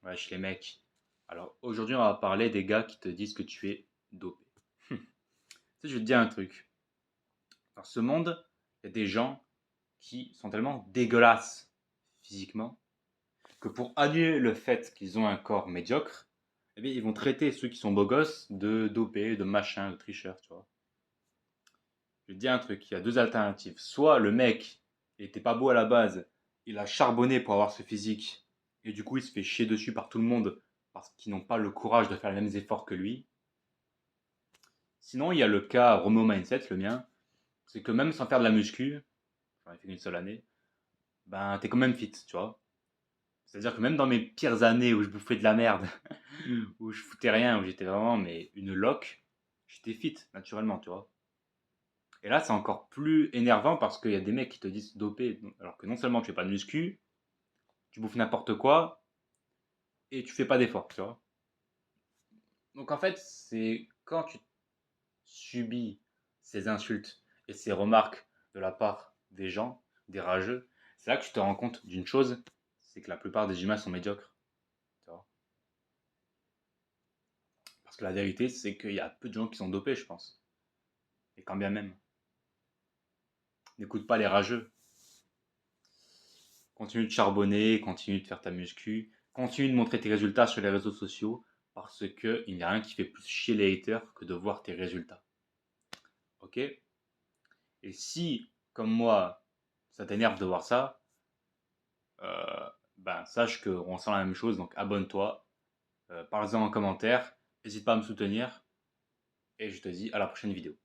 Wesh les mecs. Alors aujourd'hui on va parler des gars qui te disent que tu es dopé. Tu sais, je vais te dire un truc. Dans ce monde, il y a des gens qui sont tellement dégueulasses physiquement que pour annuler le fait qu'ils ont un corps médiocre, eh bien, ils vont traiter ceux qui sont beaux gosses de dopés, de machins, de tricheurs, tu vois. Je vais te dire un truc, il y a deux alternatives. Soit le mec, il était pas beau à la base, il a charbonné pour avoir ce physique, et du coup il se fait chier dessus par tout le monde parce qu'ils n'ont pas le courage de faire les mêmes efforts que lui. Sinon, il y a le cas Romo Mindset, le mien, c'est que même sans faire de la muscu, j'en ai fait une seule année, ben t'es quand même fit, tu vois. C'est-à-dire que même dans mes pires années où je bouffais de la merde, où je foutais rien, où j'étais vraiment mais une loque, j'étais fit naturellement, tu vois. Et là, c'est encore plus énervant parce qu'il y a des mecs qui te disent dopé, alors que non seulement tu fais pas de muscu, tu bouffes n'importe quoi et tu fais pas d'effort, tu vois. Donc en fait, c'est quand tu subis ces insultes et ces remarques de la part des gens, des rageux, c'est là que tu te rends compte d'une chose, c'est que la plupart des humains sont médiocres, tu vois. Parce que la vérité, c'est qu'il y a peu de gens qui sont dopés, je pense. Et quand bien même. N'écoute pas les rageux. Continue de charbonner, continue de faire ta muscu, continue de montrer tes résultats sur les réseaux sociaux, parce qu'il n'y a rien qui fait plus chier les haters que de voir tes résultats. Ok? Et si, comme moi, ça t'énerve de voir ça, ben sache qu'on sent la même chose, donc abonne-toi, parle-en en commentaire, n'hésite pas à me soutenir, et je te dis à la prochaine vidéo.